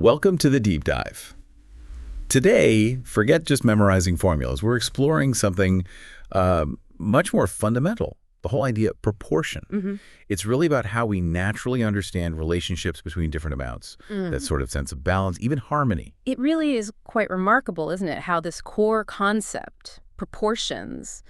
Welcome to the Deep Dive. Today, forget just memorizing formulas. We're exploring something much more fundamental, the whole idea of proportion. It's really about how we naturally understand relationships between different amounts, that sort of sense of balance, even harmony. It really is quite remarkable, isn't it, how this core concept, proportions,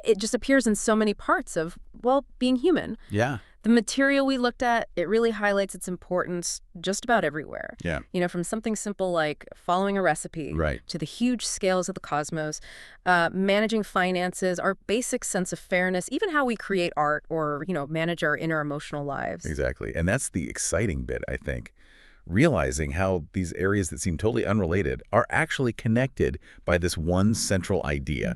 it just appears in so many parts of, well, being human. Yeah. The material we looked at, it really highlights its importance just about everywhere. Yeah. You know, from something simple like following a recipe to the huge scales of the cosmos, managing finances, our basic sense of fairness, even how we create art or, manage our inner emotional lives. Exactly. And that's the exciting bit, I think. Realizing how these areas that seem totally unrelated are actually connected by this one central idea.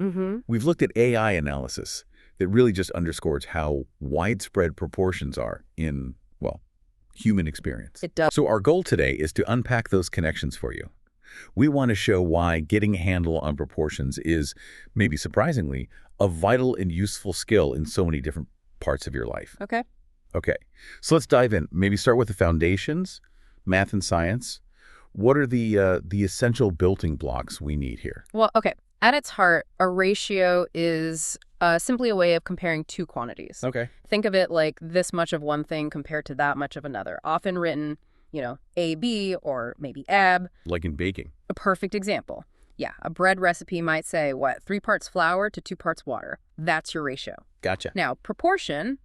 We've looked at AI analysis that really just underscores how widespread proportions are in, well, human experience. It does. So our goal today is to unpack those connections for you. We want to show why getting a handle on proportions is, maybe surprisingly, a vital and useful skill in so many different parts of your life. Okay. Okay, so let's dive in. Maybe start with the foundations, math and science. What are the essential building blocks we need here? Well, okay. At its heart, a ratio is simply a way of comparing two quantities. Okay. Think of it like this much of one thing compared to that much of another, often written, AB or maybe AB. Like in baking. A perfect example. Yeah, a bread recipe might say, 3 parts flour to 2 parts water. That's your ratio. Gotcha. Now, proportion,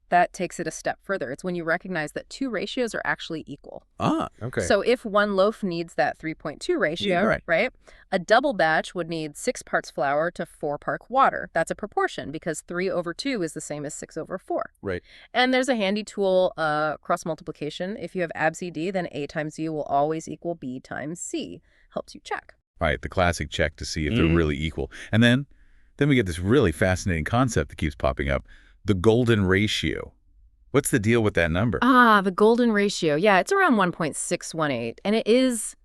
that takes it a step further. It's when you recognize that two ratios are actually equal. Ah, okay. So if one loaf needs that 3.2 ratio, right? A double batch would need 6 parts flour to 4 parts water. That's a proportion because 3/2 is the same as 6/4. Right. And there's a handy tool, cross multiplication. If you have ABCD, then A times U will always equal B times C. Helps you check. Right, the classic check to see if they're really equal. And then we get this really fascinating concept that keeps popping up. The golden ratio. What's the deal with that number? The golden ratio. Yeah, it's around 1.618, and it is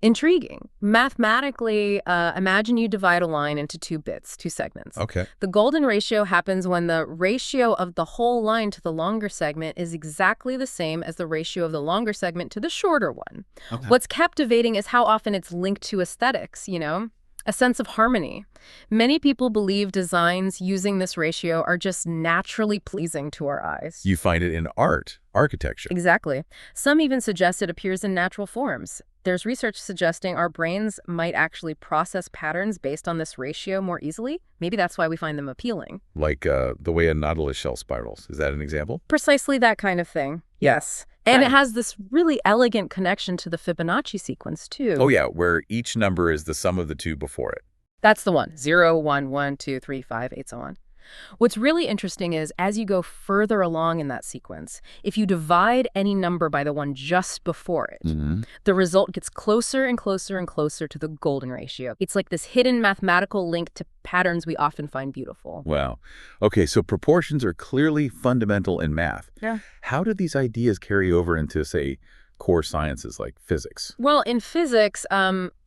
intriguing. Mathematically, imagine you divide a line into 2 bits, 2 segments. Okay. The golden ratio happens when the ratio of the whole line to the longer segment is exactly the same as the ratio of the longer segment to the shorter one. Okay. What's captivating is how often it's linked to aesthetics, a sense of harmony. Many people believe designs using this ratio are just naturally pleasing to our eyes. You find it in art, architecture. Exactly. Some even suggest it appears in natural forms. There's research suggesting our brains might actually process patterns based on this ratio more easily. Maybe that's why we find them appealing. Like the way a nautilus shell spirals. Is that an example? Precisely that kind of thing. Yes. And it has this really elegant connection to the Fibonacci sequence, too. Oh, yeah, where each number is the sum of the two before it. That's the one. 0, 1, 1, 2, 3, 5, 8, so on. What's really interesting is as you go further along in that sequence, if you divide any number by the one just before it, the result gets closer and closer and closer to the golden ratio. It's like this hidden mathematical link to patterns we often find beautiful. Wow. Okay, so proportions are clearly fundamental in math. Yeah. How do these ideas carry over into, say, core sciences like physics? Well, in physics,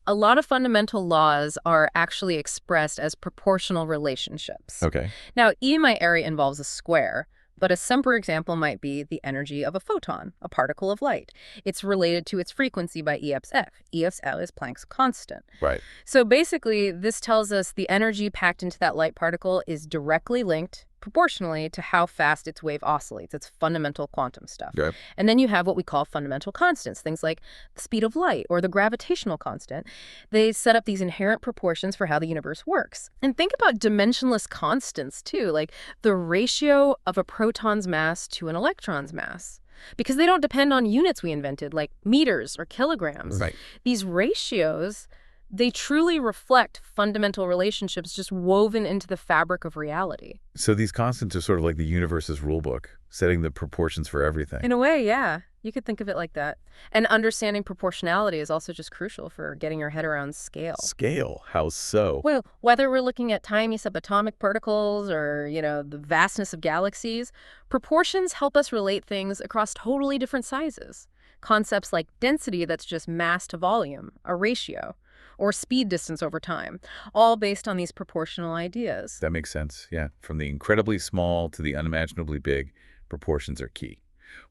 a lot of fundamental laws are actually expressed as proportional relationships. Okay. Now, E in my area involves a square, but a simpler example might be the energy of a photon, a particle of light. It's related to its frequency by EFF. EFL is Planck's constant. Right. So basically, this tells us the energy packed into that light particle is directly linked proportionally to how fast its wave oscillates. It's fundamental quantum stuff. Okay. And then you have what we call fundamental constants, things like the speed of light or the gravitational constant. They set up these inherent proportions for how the universe works. And think about dimensionless constants, too, like the ratio of a proton's mass to an electron's mass. Because they don't depend on units we invented, like meters or kilograms. Right. These ratios, they truly reflect fundamental relationships just woven into the fabric of reality. So these constants are sort of like the universe's rule book, setting the proportions for everything. In a way, yeah. You could think of it like that. And understanding proportionality is also just crucial for getting your head around scale. Scale? How so? Well, whether we're looking at tiny subatomic particles or, the vastness of galaxies, proportions help us relate things across totally different sizes. Concepts like density, that's just mass to volume, a ratio, or speed distance over time, all based on these proportional ideas. That makes sense, yeah. From the incredibly small to the unimaginably big, proportions are key.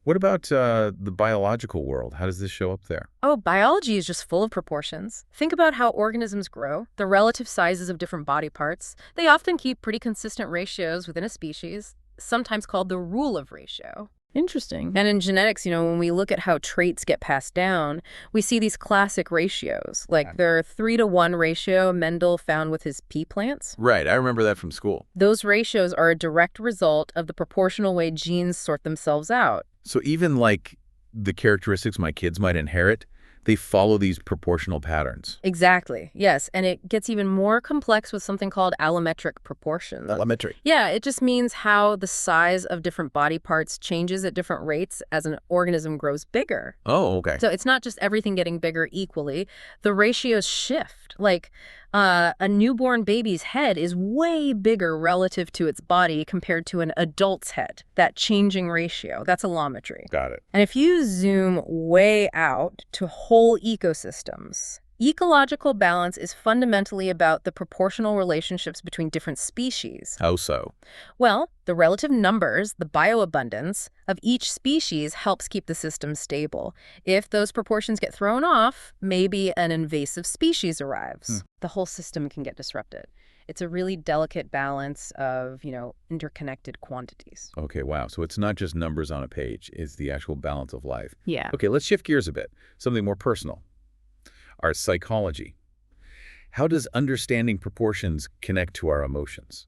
What about the biological world? How does this show up there? Oh, biology is just full of proportions. Think about how organisms grow, the relative sizes of different body parts. They often keep pretty consistent ratios within a species, sometimes called the rule of ratio. Interesting. And in genetics, when we look at how traits get passed down, we see these classic ratios. Like the 3-to-1 ratio Mendel found with his pea plants. Right, I remember that from school. Those ratios are a direct result of the proportional way genes sort themselves out. So even like the characteristics my kids might inherit, they follow these proportional patterns. Exactly, yes. And it gets even more complex with something called allometric proportions. Allometry. Yeah, it just means how the size of different body parts changes at different rates as an organism grows bigger. Oh, okay. So it's not just everything getting bigger equally. The ratios shift. Like a newborn baby's head is way bigger relative to its body compared to an adult's head. That changing ratio, that's allometry. Got it. And if you zoom way out to whole ecosystems, ecological balance is fundamentally about the proportional relationships between different species. How so? Well, the relative numbers, the bioabundance, of each species helps keep the system stable. If those proportions get thrown off, maybe an invasive species arrives. The whole system can get disrupted. It's a really delicate balance of, interconnected quantities. Okay, wow. So it's not just numbers on a page. It's the actual balance of life. Yeah. Okay, let's shift gears a bit. Something more personal. Our psychology. How does understanding proportions connect to our emotions?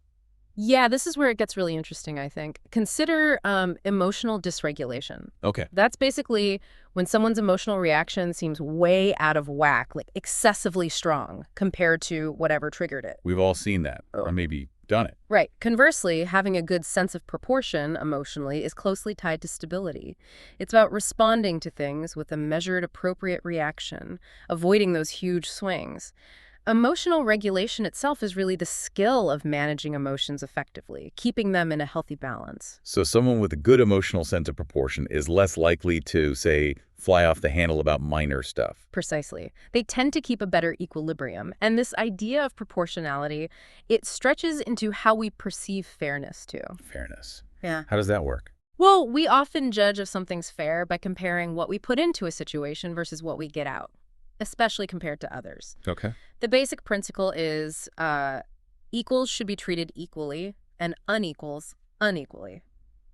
Yeah, this is where it gets really interesting, I think. Consider emotional dysregulation. Okay. That's basically when someone's emotional reaction seems way out of whack, like excessively strong compared to whatever triggered it. We've all seen that, or maybe done it. Right. Conversely, having a good sense of proportion emotionally is closely tied to stability. It's about responding to things with a measured, appropriate reaction, avoiding those huge swings. Emotional regulation itself is really the skill of managing emotions effectively, keeping them in a healthy balance. So someone with a good emotional sense of proportion is less likely to, say, fly off the handle about minor stuff. Precisely. They tend to keep a better equilibrium. And this idea of proportionality, it stretches into how we perceive fairness, too. Fairness. Yeah. How does that work? Well, we often judge if something's fair by comparing what we put into a situation versus what we get out, especially compared to others. Okay. The basic principle is equals should be treated equally and unequals unequally.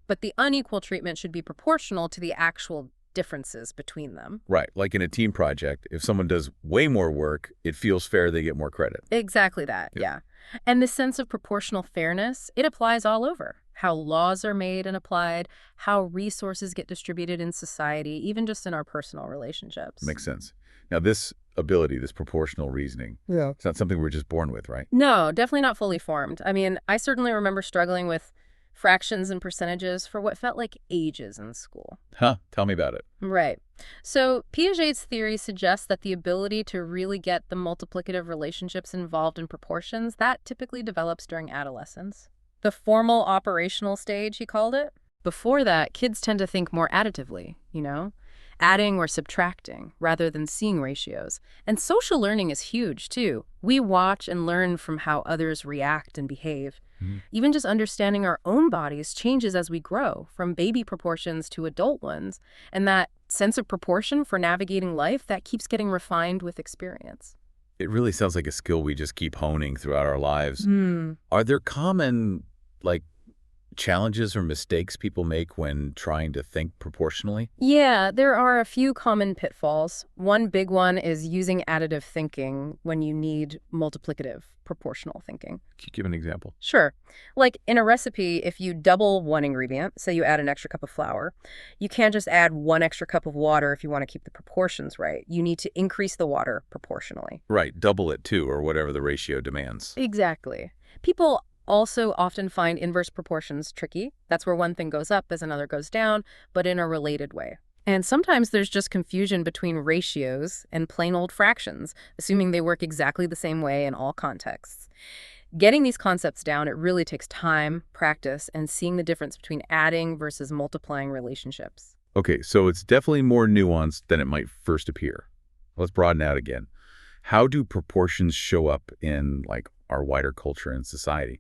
But the unequal treatment should be proportional to the actual differences between them. Right. Like in a team project, if someone does way more work, it feels fair they get more credit. Exactly that, yeah. And the sense of proportional fairness, it applies all over. How laws are made and applied, how resources get distributed in society, even just in our personal relationships. Makes sense. Now, this ability, this proportional reasoning, it's not something we're just born with, right? No, definitely not fully formed. I mean, I certainly remember struggling with fractions and percentages for what felt like ages in school. Huh? Tell me about it. Right. So Piaget's theory suggests that the ability to really get the multiplicative relationships involved in proportions, that typically develops during adolescence. The formal operational stage, he called it. Before that, kids tend to think more additively, adding or subtracting rather than seeing ratios. And social learning is huge, too. We watch and learn from how others react and behave. Even just understanding our own bodies changes as we grow, from baby proportions to adult ones. And that sense of proportion for navigating life, that keeps getting refined with experience. It really sounds like a skill we just keep honing throughout our lives. Are there common, challenges or mistakes people make when trying to think proportionally? Yeah, there are a few common pitfalls. One big one is using additive thinking when you need multiplicative proportional thinking. Can you give an example? Sure. Like in a recipe, if you double one ingredient, say you add an extra cup of flour, you can't just add 1 extra cup of water if you want to keep the proportions right. You need to increase the water proportionally. Right, double it too, or whatever the ratio demands. Exactly. People also often find inverse proportions tricky. That's where one thing goes up as another goes down, but in a related way. And sometimes there's just confusion between ratios and plain old fractions, assuming they work exactly the same way in all contexts. Getting these concepts down, it really takes time, practice, and seeing the difference between adding versus multiplying relationships. Okay, so it's definitely more nuanced than it might first appear. Let's broaden out again. How do proportions show up in, our wider culture and society?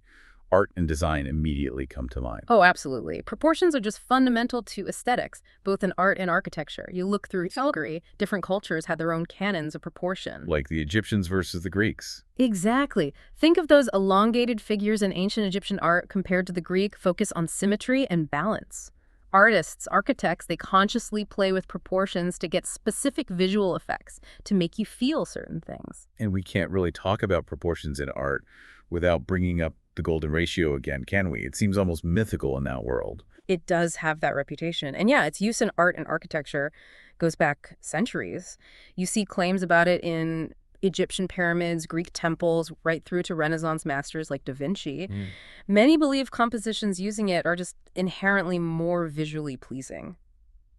art and design immediately come to mind. Oh, absolutely. Proportions are just fundamental to aesthetics, both in art and architecture. You look through Calgary, different cultures had their own canons of proportion. Like the Egyptians versus the Greeks. Exactly. Think of those elongated figures in ancient Egyptian art compared to the Greek focus on symmetry and balance. Artists, architects, they consciously play with proportions to get specific visual effects, to make you feel certain things. And we can't really talk about proportions in art without bringing up the golden ratio again, can we? It seems almost mythical in that world. It does have that reputation. And yeah, its use in art and architecture goes back centuries. You see claims about it in Egyptian pyramids, Greek temples, right through to Renaissance masters like Da Vinci. Many believe compositions using it are just inherently more visually pleasing.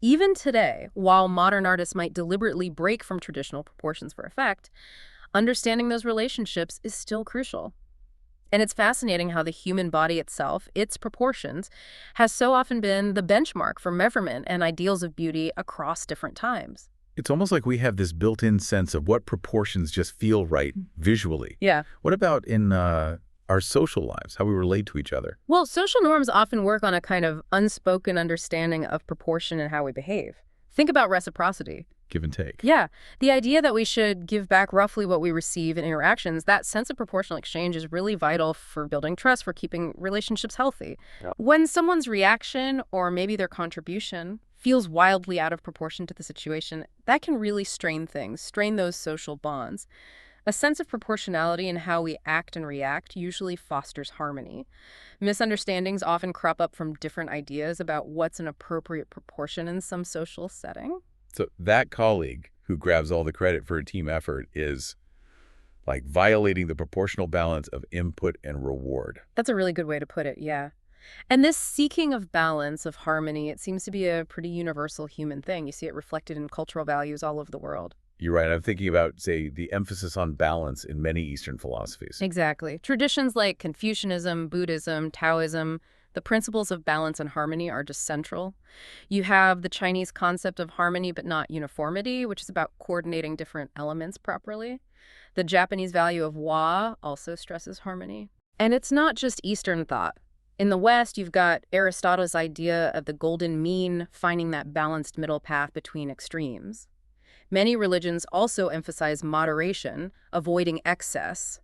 Even today, while modern artists might deliberately break from traditional proportions for effect, understanding those relationships is still crucial. And it's fascinating how the human body itself, its proportions, has so often been the benchmark for measurement and ideals of beauty across different times. It's almost like we have this built-in sense of what proportions just feel right visually. Yeah. What about in our social lives, how we relate to each other? Well, social norms often work on a kind of unspoken understanding of proportion and how we behave. Think about reciprocity. Give and take. Yeah. The idea that we should give back roughly what we receive in interactions, that sense of proportional exchange is really vital for building trust, for keeping relationships healthy. Yeah. When someone's reaction or maybe their contribution feels wildly out of proportion to the situation, that can really strain things, strain those social bonds. A sense of proportionality in how we act and react usually fosters harmony. Misunderstandings often crop up from different ideas about what's an appropriate proportion in some social setting. So that colleague who grabs all the credit for a team effort is like violating the proportional balance of input and reward. That's a really good way to put it, yeah. And this seeking of balance, of harmony, it seems to be a pretty universal human thing. You see it reflected in cultural values all over the world. You're right. I'm thinking about, say, the emphasis on balance in many Eastern philosophies. Exactly. Traditions like Confucianism, Buddhism, Taoism, the principles of balance and harmony are just central. You have the Chinese concept of harmony but not uniformity, which is about coordinating different elements properly. The Japanese value of wa also stresses harmony. And it's not just Eastern thought. In the West, you've got Aristotle's idea of the golden mean, finding that balanced middle path between extremes. Many religions also emphasize moderation, avoiding excess.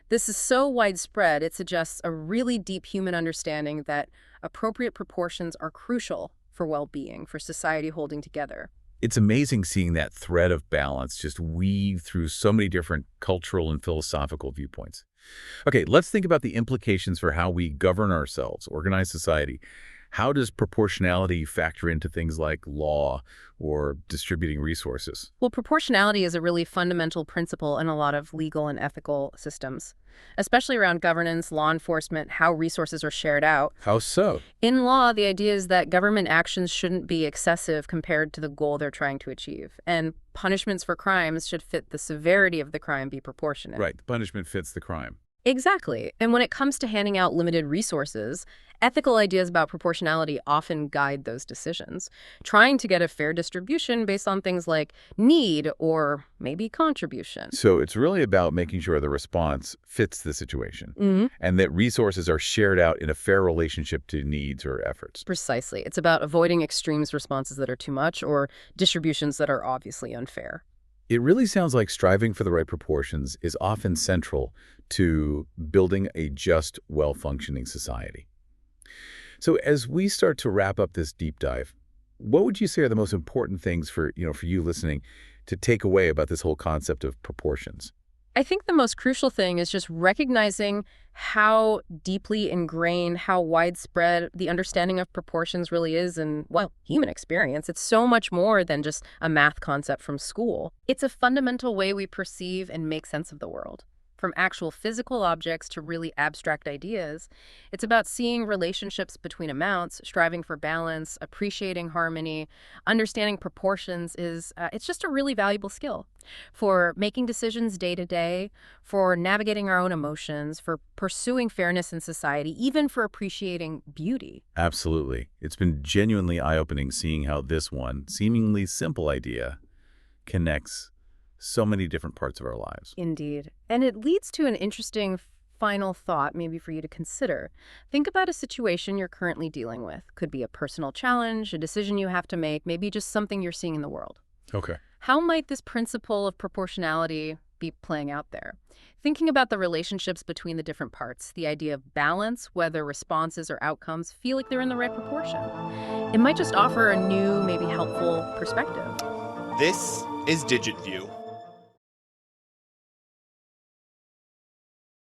This is so widespread, it suggests a really deep human understanding that appropriate proportions are crucial for well-being, for society holding together. It's amazing seeing that thread of balance just weave through so many different cultural and philosophical viewpoints. Okay, let's think about the implications for how we govern ourselves, organize society. How does proportionality factor into things like law or distributing resources? Well, proportionality is a really fundamental principle in a lot of legal and ethical systems, especially around governance, law enforcement, how resources are shared out. How so? In law, the idea is that government actions shouldn't be excessive compared to the goal they're trying to achieve, and punishments for crimes should fit the severity of the crime, be proportionate. Right, the punishment fits the crime. Exactly. And when it comes to handing out limited resources, ethical ideas about proportionality often guide those decisions, trying to get a fair distribution based on things like need or maybe contribution. So it's really about making sure the response fits the situation and that resources are shared out in a fair relationship to needs or efforts. Precisely. It's about avoiding extremes responses that are too much or distributions that are obviously unfair. It really sounds like striving for the right proportions is often central to building a just, well-functioning society. So as we start to wrap up this deep dive, what would you say are the most important things for you listening to take away about this whole concept of proportions? I think the most crucial thing is just recognizing how deeply ingrained, how widespread the understanding of proportions really is in, well, human experience. It's so much more than just a math concept from school. It's a fundamental way we perceive and make sense of the world. From actual physical objects to really abstract ideas, it's about seeing relationships between amounts, striving for balance, appreciating harmony, understanding proportions it's just a really valuable skill for making decisions day to day, for navigating our own emotions, for pursuing fairness in society, even for appreciating beauty. Absolutely. It's been genuinely eye-opening seeing how this one seemingly simple idea connects so many different parts of our lives. Indeed. And it leads to an interesting final thought, maybe for you to consider. Think about a situation you're currently dealing with. Could be a personal challenge, a decision you have to make, maybe just something you're seeing in the world. Okay. How might this principle of proportionality be playing out there? Thinking about the relationships between the different parts, the idea of balance, whether responses or outcomes feel like they're in the right proportion. It might just offer a new, maybe helpful perspective. This is DigitView.